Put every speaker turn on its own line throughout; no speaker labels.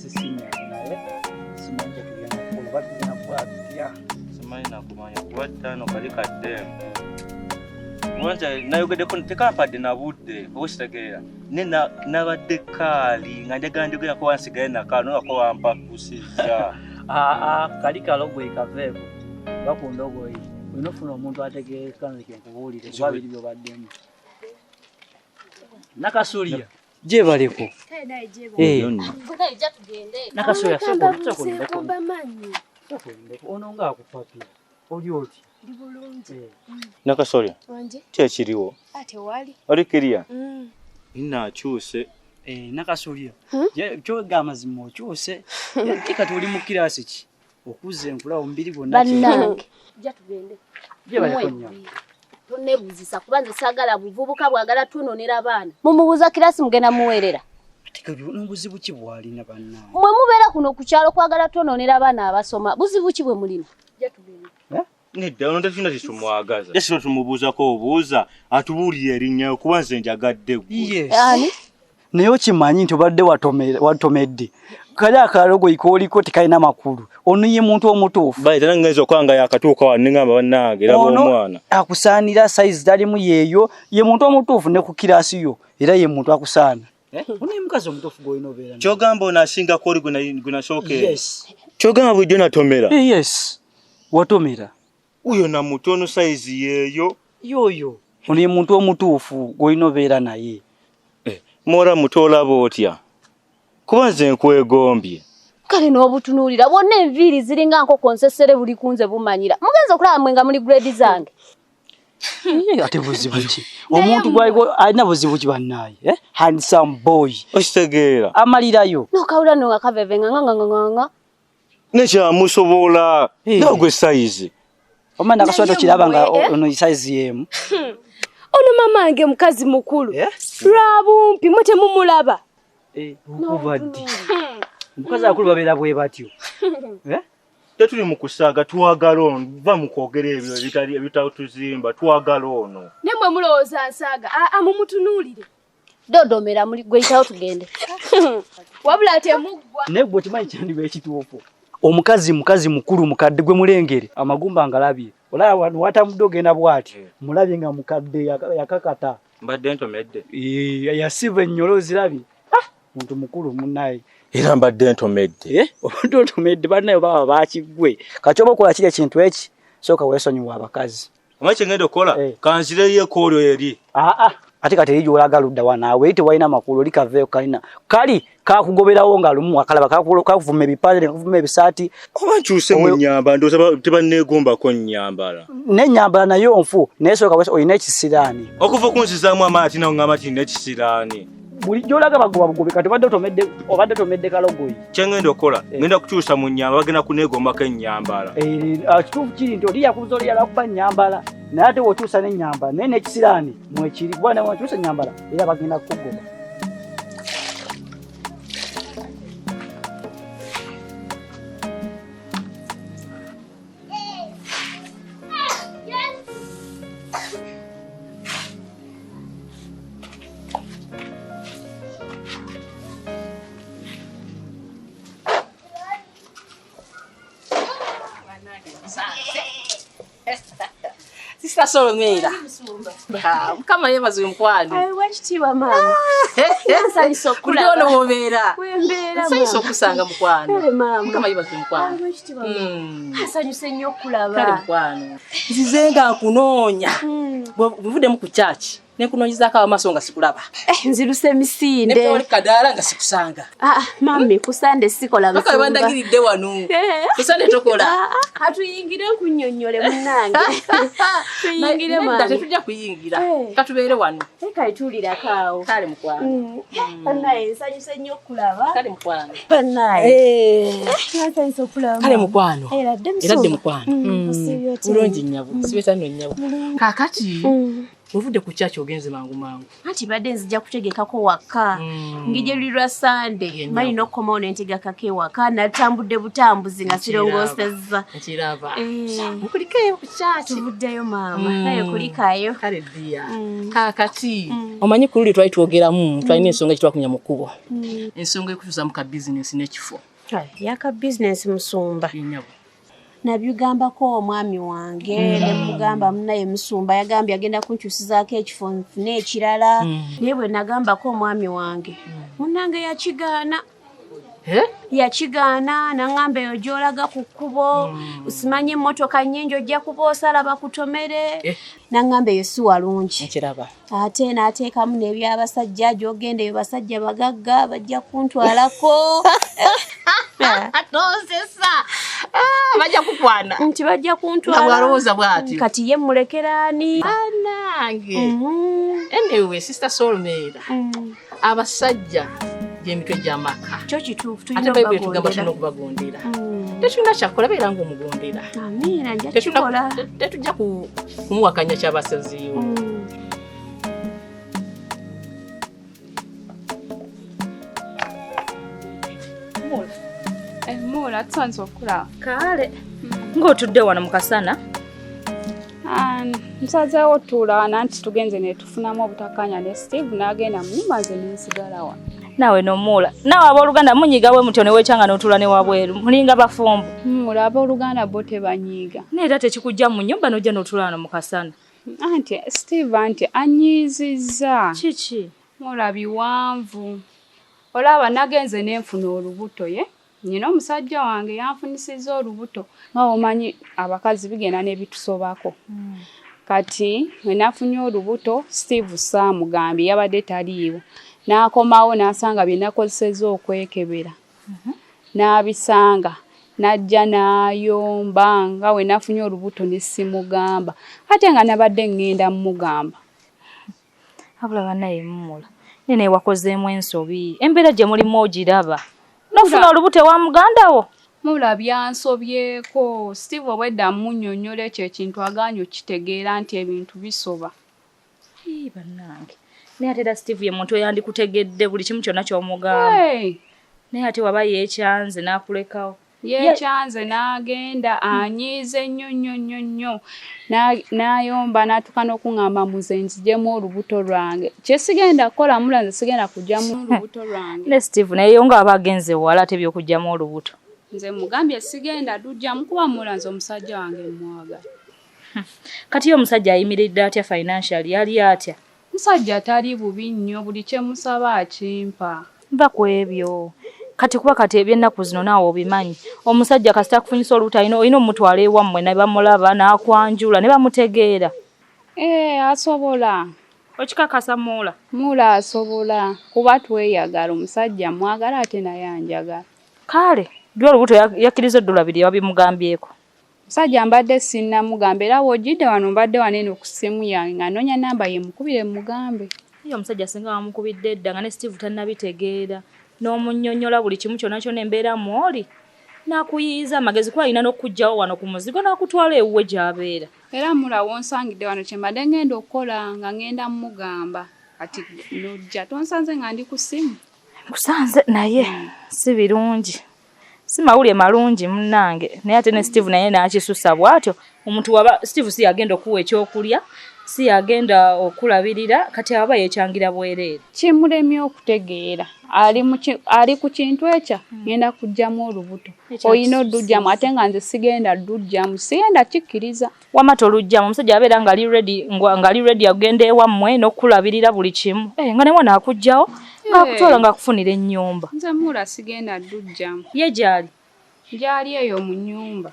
sisime naye simanje kugenda kuba tugenda kwatya
simanyi nakumanya kuba no kali kadde mwanja nayogedde ko tekampadde na budde obusitegeera ne nabadde kali nga njagala ko wansigaye nakano ko wampa kusiza
kali kalogo ikavevo bakundogo yi unofuna omuntu ategeeka nkubulire babiri byo baddemu nakasulia je baleko nakasulia soko bamanyi ono nga akupapira oli oti ndi bulungi
nakasulia wanje kye kiriwo
ate wali
oli kiria inakyuse
nakasulia je kyo gamazimo okyuse kati oli mu kirasi ki okuze nkula ombiri bonna
bannange ja tugende
je baleko nnyo
tonebuzisa kubanze sagala buvubuka bwagala tunonera abaana mumubuza kirasi mugenda muwerera
atika n'obuzibu ki bwalina bannange
mwe mubeera kuno ku kyalo kwagala tunonera abaana abasoma buzibu ki bwe mulina ja tugende
nedda ono tafina tisumwagaza yesiro tumubuuzako obuuza atubuulire erinnya kubanze njagadde
yes naye okimanyi nti obadde watomedde kali akalogo ikoliko tikalina makulu ono ye muntu omutuufu
baita nangezo kwanga yakatuuka waningamba bannange era omwana
akusaanira size talimu yeeyo ye muntu omutuufu ne ku kirasi yo era ye muntu akusaana oni mukazi omutuufu goyina obeera
kyogamba onasinga koli gunasooke
yes
kyogamba bulijjo natomera
yes watomera
uyo na mutono size yeeyo
yoyo oni ye muntu omutuufu goyina obeera naye
mora mutola botya kubanze nkwegombye
kale n'obutunuulira bonna enviiri ziringa nko konsesere buli kunze bumanyira mugenze okulaba mwenga muli grade zange
ate buzibu ki omuntu gwaligo alina buzibu ki bannaye handsome boy
okitegeera
amalirayo nokawula no akaveve nganga
nekyamusobola nagwe size
omwana akaswata kiraba nga ono size yemu
ono mamange mukazi mukulu lwabumpi mwete mumulaba
ukubadde mukazi akulu babeera bwe batyo
tetuli mu kusaaga twagala ono va mu kwogera ebyo ebitatuzimba twagala ono
nemwe mulowooza nsaaga mumutunuulire dodomera muli gweyitawo tugende wabula temuggwa
naye gwe okimanyi kyandiba ekituufu omukazi mukulu mukadde gwe mulengere amagumba ngalabye olaba wano watamudde ogenda bwati mulabye nga mukadde yakakata
mbadde ntomedde
yasiba ennyolo zirabye muntu mukulu munnaye
era mbadde ntomedde
ontomedde bannayo baba bakigwe kati oba okola kiri ekintu eki sooka weesonyiwa abakazi
omanyi kyengenda okukola kanzireyo ekoolyo eri
ate kati eri gy'olaga ludda wanaawe tewalina makulu oli kaveeyo kalina kali kakugoberawo nga lumu akalaba kakuvuma ebipale nekakuvuma ebisaati
oba nkyuse mu nnyambala ndowooza tebanneegombako nnyambala
n'ennyambala nayo nfu naye sooka olina ekisiraani
okuva kunzizaamu amaanyi ati nawo ngamba nti n'ekisiraani
bulijjo olaga bagobabugobe kati obadde tomedde kalogoyi
kyengenda okukola ngenda kukyusa mu nnyambala bagenda kuneegombako ennyambala
kituufu kiri nti oli yakubuza oli yalakuba nnyambala naye ate wokyusa n'ennyambala naye n'ekisiraani mwekiri bwana wakyusa ennyambala era bagenda kukugoba
Sista Solomera. Kama yebazo mkwani.
wachitiwa mama nsaliso
kulaba kuliona wobera
wembera
nsaliso kusanga mkwani
mama
kama yebazo mkwani
wachitiwa nsanyuse nnyo kulaba
kale mkwani nzizenga kunoonya buvude mu kuchachi nekunonyiza kawa masonga sikulaba
nziruse misinde
ne oli kadala nga sikusanga
mami kusande sikola
baka bandagiridde wanu kusande tokola
hatuyingire kunnyonnyole munange tuyingire mama
tujja kuyingira katubere wanu
kaitulira kawo
kale mkwani
naye nsanyuse nnyo kulaba
kale mkwani
naye nsanyuse kulaba
kale mkwano
eradde
mkwano
bulungi
nnyabo sibeta no nnyabo kakati Ovudde ku church ogenze mangu.
Anti badde nzija kutegekako waka. Ngijelirwa Sunday. Mali no komono entegekako waka natambudde butambuzi nga sirongoseza.
Nkiraba. Mukulikayo ku church.
Tuvuddeyo mama. Nayo kulikayo.
Kale dia. Kakati. Omanyi kululi twali twogeramu twalina ensonga kitwakunya mu kkubo. Ensonga ekutuza mu ka business n'ekifo.
Yaka business musumba.
Yenyabo.
Nabyugambako omwami wange ne mugamba munaye musumba yagambye agenda kunkyusizaako ekifo nfune ekirala naye bwe nagambako omwami wange munnange yakigaana yakigaana naŋŋamba eyo gy'olaga ku kkubo usimanye emmotoka nnyingi ojja kuba osala bakutomere naŋŋamba eyo si walungi ate n'ateekamu n'ebyabasajja gy'ogenda eyo basajja bagagga bajja kuntwalako atosesa
bajja kukwana
nti bajja kuntwala
bwalowooza bw'atyo
kati ye mulekeraani
anange anyway sister Solomera abasajja gy'emitwe gy'amaka
kyo kituufu
tulina okubagondera tetulina kyakola beera ng'omugondera
amiina nja kikola
tetujja kumuwakanya kyabasaziiwo
Mula tusanze okulaba.
Kale. Ng'otudde wano mu kasana?
Musazeewo tuulawana nti tugenze ne tufunamu obutakkaanya ne Steve n'agenda mu nnyumba ze n'ensigala wano.
Naawe n'omula. Naawe abooluganda munyiga bwe mutyo ne weekyanga n'otuula ne wabweru. Mulinga bafumbo.
Mula abooluganda bo tebanyiiga.
N'era tekikujja mu nnyumba n'ojja n'otuula wano mu kasana.
Anti Steve anyiizizza.
Kiki?
Mula biwanvu. Olaba nagenze n'enfuna olubuto ye. Nina omusajja wange yanfunisizza olubuto. Nga omanyi abakazi bigenda n'ebitusobako. Kati we nafunye olubuto Steve saamugambye yabadde taliiwo. N'akomawo n'asanga bye nakozesezza okwekebera. N'abisanga. Najja n'ayomba nga we nafunye olubuto ne simugamba. Ate nga nabadde ngenda mugamba.
Abula bannaye mmula. Nene wakozeemu ensobi. Embeera gye mulimu ogiraba. Nofuna olubuto wa muganda wo?
Mula byansobyeko. Steve obwedda munnyonnyola ekyo ekintu agaanyi okitegeera nti ebintu bisoba.
Bannange. Naye ate era Steve ye muntu eyandikutegedde buli kimu kyonna ky'omugamba. Naye ate waba yeekyanze n'akulekawo.
Yeekyanze n'agenda anyiize nnyo. N'ayomba n'atuuka n'okuŋŋamba muze nziggyemu olubuto lwange. Kye sigenda kukola mula nze sigenda kuggyamu olubuto lwange.
Ne Steve naye yo ng'aba agenze wala ate by'okuggyamu olubuto.
Nze mugambye sigenda luggyamu kuba mula nze omusajja wange mwagala.
Kati yo omusajja ayimiridde atya financially yali atya?
Musajja tali bubi nnyo buli kye musaba akimpa.
Mba ku ebyo. Kati kuba kati eby'ennaku zino naawe obimanyi. Omusajja kasita akufunyisa olubuto olina omutwala ewammwe ne bamulaba n'akwanjula ne bamutegeera.
Asobola.
Okikakasa Mula?
Mula asobola. Kuba tweyagala omusajja mwagala ate naye anjagala.
Kale, dwe olubuto yakkiriza $2 wabimugambyeko.
Musajja mbadde sinnamugamba era w'ojjidde wano mbadde wanene ku ssimu yange nga noonya namba ye mukubire mugambe.
Ye omusajja singa wamukubidde edda nga ne Steve tannabitegeera. N'omunnyonnyola buli kimu kyonna kyonna embeera mw'oli. N'akuyiiza amagezi kuba alina n'okugyawo wano ku muzigo n'akutwala ewuwe gy'abeera.
Era Mula wonsangidde wano kye mbadde ngenda okukola nga ngenda mugamba. Kati n'ojja tonsanze nga ndi ku ssimu.
Nkusanze naye si birungi. Si mawulire malungi munnange. Naye ate ne Steve naye n'akisussa bw'atyo. Omuntu waba Steve si yagenda okuwa ekyokulya. Si yagenda okulabirira kati aba yeekyangira bwereere.
Kimulemye okutegeera. Ali ku kintu ekyo ngenda kuggyamu olubuto. Oyina oddugyamu ate nga nze sigenda ddugyamu. Sigenda kikkiriza.
Wamma tolugyamu omusajja abeera ng'ali ready agenda ewammwe n'okulabirira buli kimu. Nga ne mwana akuggyawo ng'akutwala ng'akufunira ennyumba.
Nze Mula sigenda ddugyamu.
Ye gy'ali?
Gy'ali eyo mu nnyumba.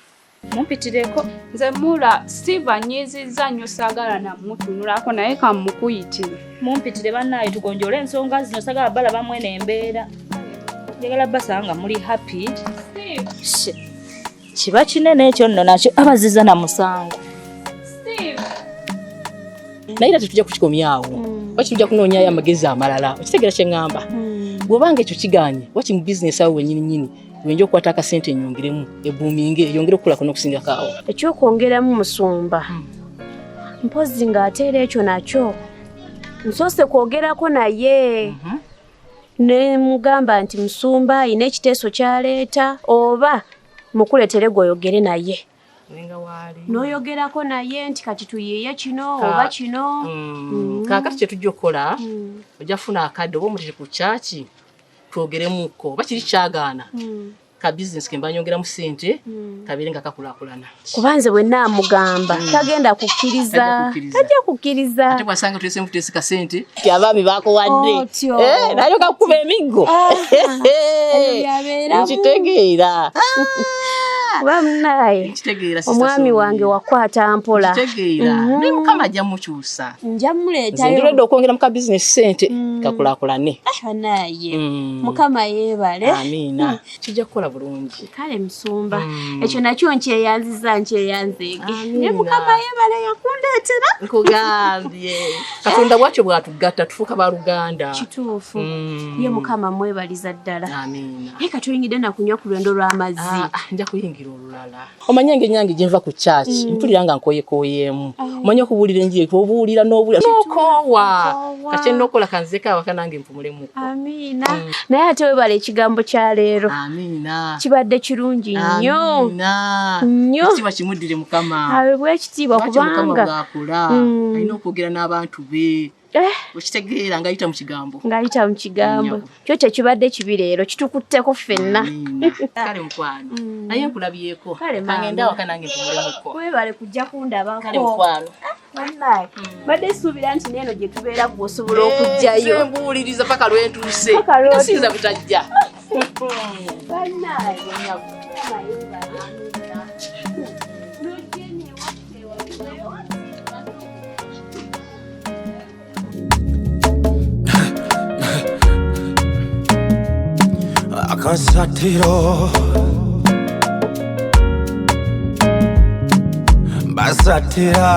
Mumpitireko.
Nze Mula Steve anyiizizza nnyo saagala namutunulako naye kamukuyitire.
Mumpitire bannaaye tugonjole ensonga zino saagala balaba mwene embeera. Njagala basanga muli happy.
Steve.
Kiba kinene ekyo nno nakyo abaziza na musango.
Steve.
Naye era tetujja kukikomyawo. Waki tujja kunoonyayo amagezi amalala. Okitegeera kye ŋŋamba. Bw'obanga ekyo kigaanye waki mu bizinesi awo wennyini wenja okukwata akasente enyongeremu ebuuminge yongere okukulako n'okusingako awo.
Ekyokwongeramu musumba. mpozi ng'ateera ekyo nakyo nsoose kwogerako naye ne mugamba nti musumba ayina ekiteeso kyaleeta oba mukuleetere gw'oyogere naye n'oyogerako naye nti kati tuyiiye kino oba kino
kaakati kye tujja okukola ojja kufuna akadde oba omutiri ku kyaki twogeremuko oba kiri kyagaana ka bizinesi ke mba nyongeramu ssente kabeere nga kakulaakulana
kubanze bwe naamugamba tagenda kukkiriza tajja kukkiriza
ate bwasanga tulesemu tuteese ka ssente abaami baakowadde nayo kakuba emiggo nkitegeera
kuba munaye omwami wange wakwata mpola
naye mukama ajja mukyusa
nja muleetayo
ndiredde okwongera mu ka bizinesi ssente kakulaakulane
naye mukama yeebale
amiina kijja kukola bulungi
kale musumba ekyo nakyo nkyeyanzeege naye mukama yeebale yakundeetera
nkugambye katonda bwatyo bwatugatta tufuuka ba Luganda
kituufu ye mukama mwebaliza ddala
amiina
naye katuyingidde nakunywa ku lwendo lw'amazzi
nja kuyingira olulala omanye ng'ennyange gye nva ku kyaki mpulira nga nkoyekoyeemu omanye okubuulira enjiri obuulira n'obuulira n'okoowa kati ennaokola kanzeko awaka nange mpumulemuko
amiina naye ate webala ekigambo kya leero
amiina
kibadde kirungi nnyo nnyo
ekitiibwa kimuddire mukama
aweebwa ekitiibwa kubanga
bw'akola alina okwogera n'abantu be okitegeera ng'ayita mu kigambo kyo tekibadde kibi leero kitukutteko ffenna kale mukwano naye nkulabyeko kangenda awaka nange mpumulemuko
webale kujja kundabako
kale mukwano
bannaye badde suubira nti neeno gye tubeera gwosobola okujjayo
mbuuliriza paka lwentuuse sinza butajja
bannaye
AKASATTIRO BASATTIRA